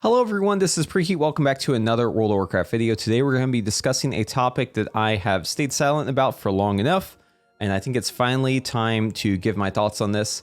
Hello everyone, this is Preheat. Welcome back to another World of Warcraft video. Today we're going to be discussing a topic that I have stayed silent about for long enough, and I think it's finally time to give my thoughts on this.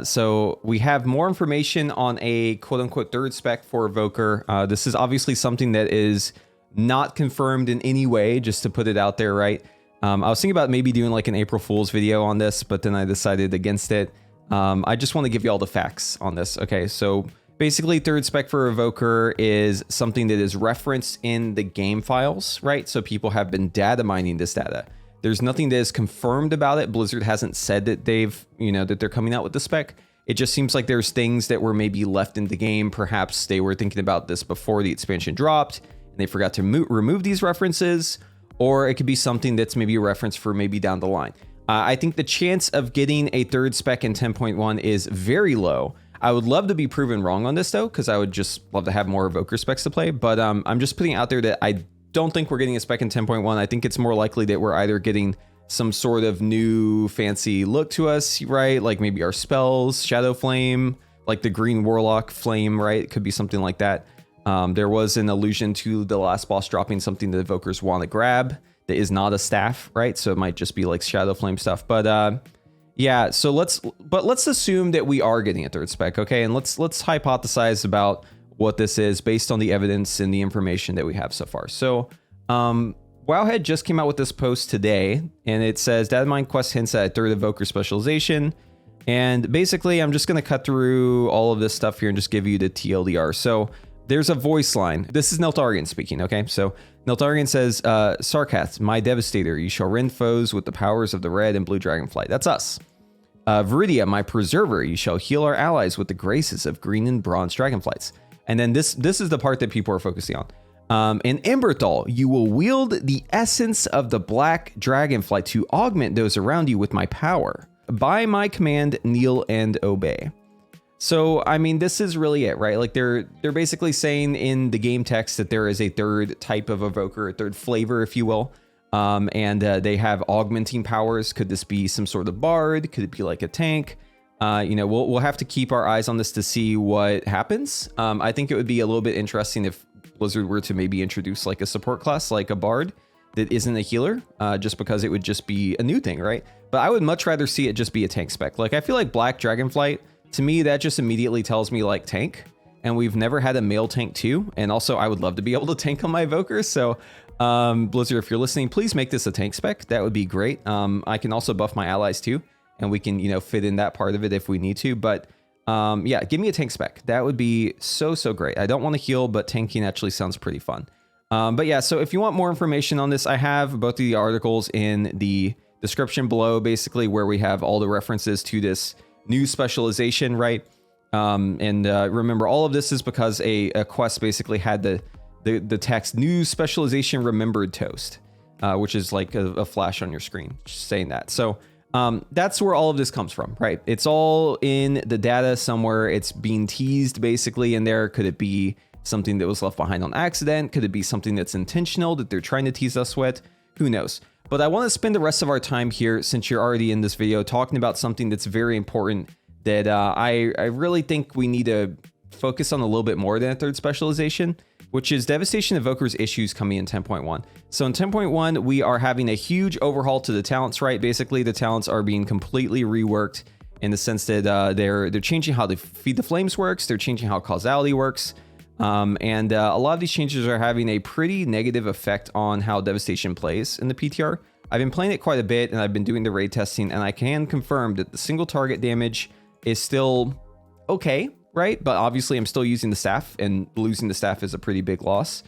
So we have more information on a quote-unquote third spec for Evoker. This is obviously something that is not confirmed in any way, just to put it out there, right? I was thinking about maybe doing like an April Fool's video on this, but then I decided against it. I just want to give you all the facts on this. Okay, so basically, third spec for Evoker is something that is referenced in the game files, right? So people have been data mining this data. There's nothing that is confirmed about it. Blizzard hasn't said that that they're coming out with the spec. It just seems like there's things that were maybe left in the game. Perhaps they were thinking about this before the expansion dropped and they forgot to remove these references, or it could be something that's maybe a reference for maybe down the line. I think the chance of getting a third spec in 10.1 is very low. I would love to be proven wrong on this though, because I would just love to have more Evoker specs to play. But I'm just putting out there that I don't think we're getting a spec in 10.1. I think it's more likely that we're either getting some sort of new fancy look to us, right? Like maybe our spells, Shadow Flame, like the Green Warlock Flame, right? It could be something like that. There was an allusion to the last boss dropping something that Evokers want to grab that is not a staff, right? So it might just be like Shadow Flame stuff. But yeah, so let's assume that we are getting a third spec, okay? And let's hypothesize about what this is based on the evidence and the information that we have so far. So Wowhead just came out with this post today, and it says data mine quest hints at a third Evoker specialization. And basically, I'm just going to cut through all of this stuff here and just give you the TLDR. So there's a voice line. This is Neltharion speaking, okay? So Neltharion says, Sarkath, my devastator, you shall rend foes with the powers of the red and blue dragonflight. That's us. Viridia, my preserver, you shall heal our allies with the graces of green and bronze dragonflights. And then this is the part that people are focusing on. In Emberthal, you will wield the essence of the black dragonflight to augment those around you with my power. By my command, kneel and obey. So, I mean, this is really it, right? Like they're basically saying in the game text that there is a third type of Evoker, a third flavor, if you will. And they have augmenting powers. Could this be some sort of bard? Could it be like a tank? We'll have to keep our eyes on this to see what happens. I think it would be a little bit interesting if Blizzard were to maybe introduce like a support class, like a bard that isn't a healer, just because it would just be a new thing, right? But I would much rather see it just be a tank spec. Like I feel like Black Dragonflight, to me, that just immediately tells me like tank, and we've never had a male tank too. And also I would love to be able to tank on my Evoker. So Blizzard, if you're listening, please make this a tank spec. That would be great. I can also buff my allies too, and we can, fit in that part of it if we need to. But yeah, give me a tank spec. That would be so great. I don't want to heal, but tanking actually sounds pretty fun. But yeah, so if you want more information on this, I have both of the articles in the description below, basically where we have all the references to this new specialization, right? Remember, all of this is because a quest basically had the text new specialization remembered toast, which is like a flash on your screen just saying that. So that's where all of this comes from, right? It's all in the data somewhere. It's being teased basically in there. Could it be something that was left behind on accident? Could it be something that's intentional that they're trying to tease us with? Who knows? But I want to spend the rest of our time here, since you're already in this video, talking about something that's very important that I really think we need to focus on a little bit more than a third specialization, which is Devastation Evoker's issues coming in 10.1. So in 10.1, we are having a huge overhaul to the talents, right? Basically, the talents are being completely reworked in the sense that they're changing how the Feed the Flames works, they're changing how causality works, and a lot of these changes are having a pretty negative effect on how Devastation plays in the PTR. I've been playing it quite a bit, and I've been doing the raid testing, and I can confirm that the single target damage is still okay, right? But obviously I'm still using the staff, and losing the staff is a pretty big loss.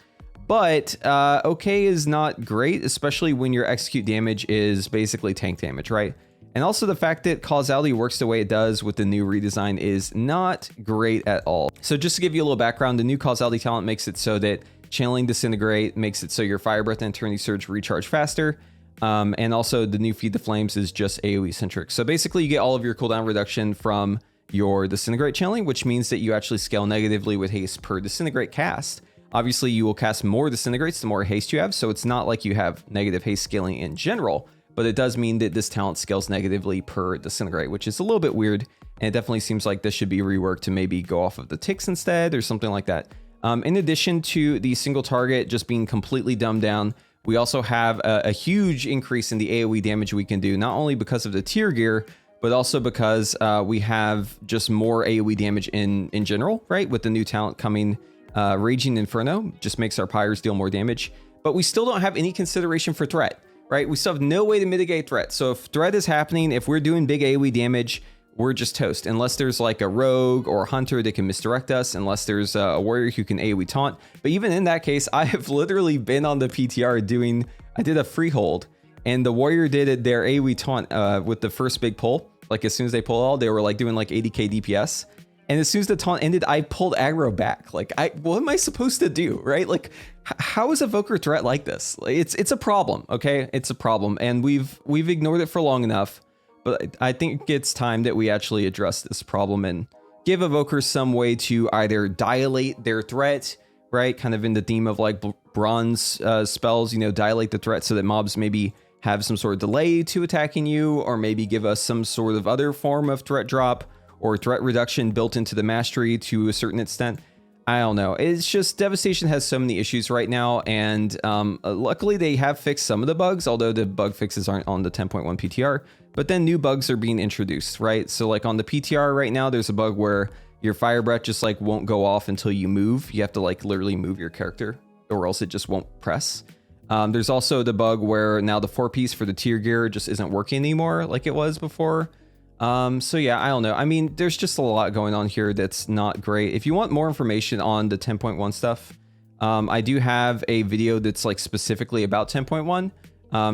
But okay is not great, especially when your execute damage is basically tank damage, right? And also the fact that causality works the way it does with the new redesign is not great at all. So just to give you a little background, the new causality talent makes it so that channeling Disintegrate makes it so your Fire Breath and Eternity Surge recharge faster. And also the new Feed the Flames is just AoE centric. So basically you get all of your cooldown reduction from your Disintegrate channeling, which means that you actually scale negatively with haste per Disintegrate cast. Obviously you will cast more Disintegrates the more haste you have, so it's not like you have negative haste scaling in general, but it does mean that this talent scales negatively per Disintegrate, which is a little bit weird, and it definitely seems like this should be reworked to maybe go off of the ticks instead or something like that. In addition to the single target just being completely dumbed down, we also have a huge increase in the AoE damage we can do, not only because of the tier gear, but also because we have just more AoE damage in general, right? With the new talent coming, Raging Inferno just makes our pyres deal more damage, but we still don't have any consideration for threat, right? We still have no way to mitigate threat. So if threat is happening, if we're doing big AoE damage, we're just toast, unless there's like a rogue or a hunter that can misdirect us, unless there's a warrior who can AoE taunt. But even in that case, I have literally been on the PTR I did a freehold, and the warrior did their AoE taunt with the first big pull. Like as soon as they pull all, they were like doing like 80k DPS. And as soon as the taunt ended, I pulled aggro back. Like, what am I supposed to do, right? Like, how is Evoker threat like this? Like, it's a problem, okay? It's a problem, and we've ignored it for long enough. But I think it's time that we actually address this problem and give Evokers some way to either dilate their threat, right? Kind of in the theme of like bronze spells, you know, dilate the threat so that mobs maybe have some sort of delay to attacking you, or maybe give us some sort of other form of threat drop or threat reduction built into the mastery to a certain extent. I don't know. It's just Devastation has so many issues right now, and luckily they have fixed some of the bugs, although the bug fixes aren't on the 10.1 PTR, but then new bugs are being introduced, right? So like on the PTR right now, there's a bug where your fire breath just like won't go off until you move. You have to like literally move your character or else it just won't press. There's also the bug where now the 4-piece for the tier gear just isn't working anymore like it was before. So yeah, I don't know. I mean, there's just a lot going on here that's not great. If you want more information on the 10.1 stuff, I do have a video that's like specifically about 10.1.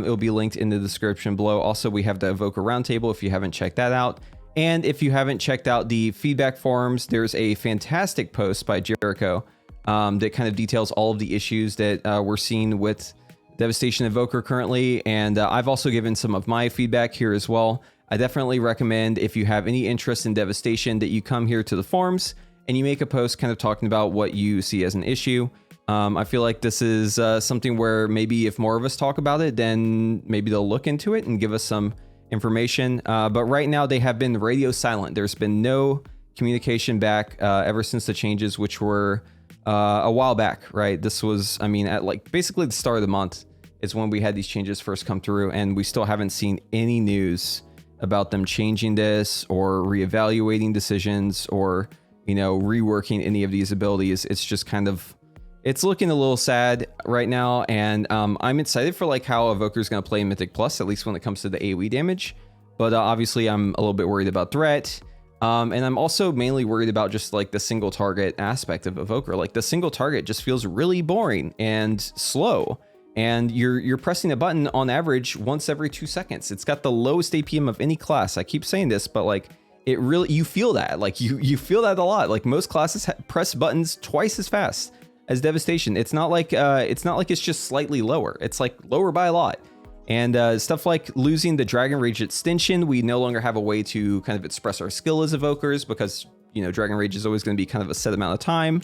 It'll be linked in the description below. Also, we have the Evoker Roundtable if you haven't checked that out. And if you haven't checked out the feedback forums, there's a fantastic post by Jericho that kind of details all of the issues that we're seeing with Devastation Evoker currently. And I've also given some of my feedback here as well. I definitely recommend, if you have any interest in Devastation, that you come here to the forums and you make a post kind of talking about what you see as an issue. I feel like this is something where maybe if more of us talk about it, then maybe they'll look into it and give us some information. But right now they have been radio silent. There's been no communication back ever since the changes, which were a while back, right? This was, I mean, at like basically the start of the month is when we had these changes first come through, and we still haven't seen any news about them changing this or reevaluating decisions or, you know, reworking any of these abilities. It's just kind of, it's looking a little sad right now. And I'm excited for like how Evoker's going to play in Mythic Plus, at least when it comes to the AoE damage. But obviously I'm a little bit worried about threat. And I'm also mainly worried about just like the single target aspect of Evoker. Like the single target just feels really boring and slow. And you're pressing a button on average once every 2 seconds. It's got the lowest APM of any class. I keep saying this, but like it really, you feel that. Like you feel that a lot. Like most classes press buttons twice as fast as Devastation. It's not like it's just slightly lower. It's like lower by a lot. And stuff like losing the Dragon Rage extension, we no longer have a way to kind of express our skill as Evokers because, you know, Dragon Rage is always going to be kind of a set amount of time.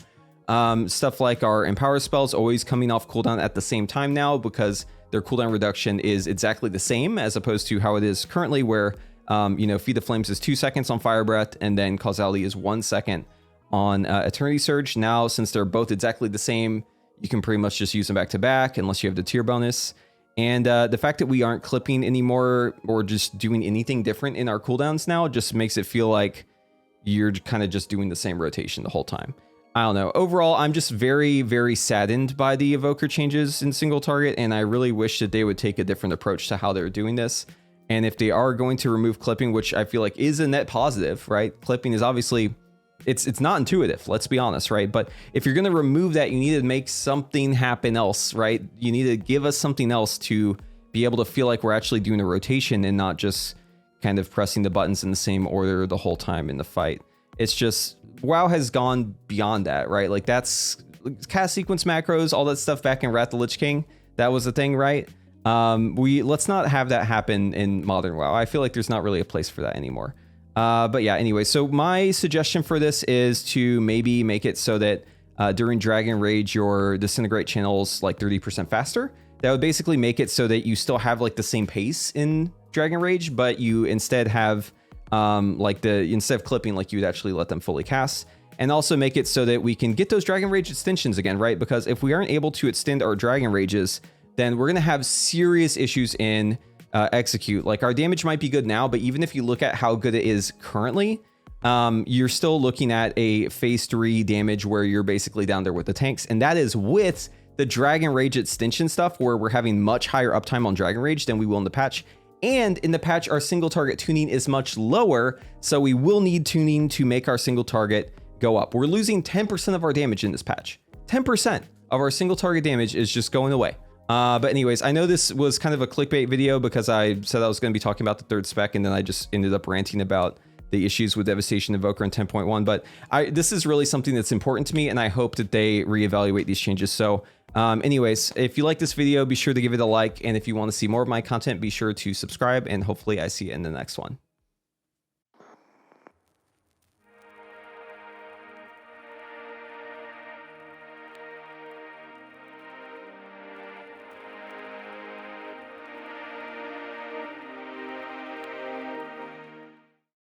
Stuff like our Empower spells always coming off cooldown at the same time now because their cooldown reduction is exactly the same as opposed to how it is currently where, you know, Feed the Flames is 2 seconds on Fire Breath and then Causality is 1 second on Eternity Surge. Now, since they're both exactly the same, you can pretty much just use them back to back unless you have the tier bonus. And the fact that we aren't clipping anymore or just doing anything different in our cooldowns now just makes it feel like you're kind of just doing the same rotation the whole time. I don't know. Overall, I'm just very, very saddened by the Evoker changes in single target, and I really wish that they would take a different approach to how they're doing this. And if they are going to remove clipping, which I feel like is a net positive, right? Clipping is obviously, it's not intuitive, let's be honest, right? But if you're going to remove that, you need to make something happen else, right? You need to give us something else to be able to feel like we're actually doing a rotation and not just kind of pressing the buttons in the same order the whole time in the fight. It's just, WoW has gone beyond that, right? Like that's cast sequence macros, all that stuff back in Wrath of the Lich King. That was the thing, right? Let's not have that happen in modern WoW. I feel like there's not really a place for that anymore. But yeah, anyway, so my suggestion for this is to maybe make it so that during Dragon Rage, your disintegrate channels like 30% faster. That would basically make it so that you still have like the same pace in Dragon Rage, but you instead have instead of clipping, like you would actually let them fully cast. and also make it so that we can get those Dragon Rage extensions again, right? Because if we aren't able to extend our Dragon Rages, then we're going to have serious issues in execute. Like, our damage might be good now, but even if you look at how good it is currently, you're still looking at a phase 3 damage where you're basically down there with the tanks. And that is with the Dragon Rage extension stuff, where we're having much higher uptime on Dragon Rage than we will in the patch. And in the patch, our single target tuning is much lower, so we will need tuning to make our single target go up. We're losing 10% of our damage in this patch. 10% of our single target damage is just going away. But anyways, I know this was kind of a clickbait video because I said I was going to be talking about the third spec, and then I just ended up ranting about the issues with Devastation Evoker in 10.1. But this is really something that's important to me, and I hope that they reevaluate these changes. So anyways, if you like this video, be sure to give it a like. And if you want to see more of my content, be sure to subscribe, and hopefully I see you in the next one.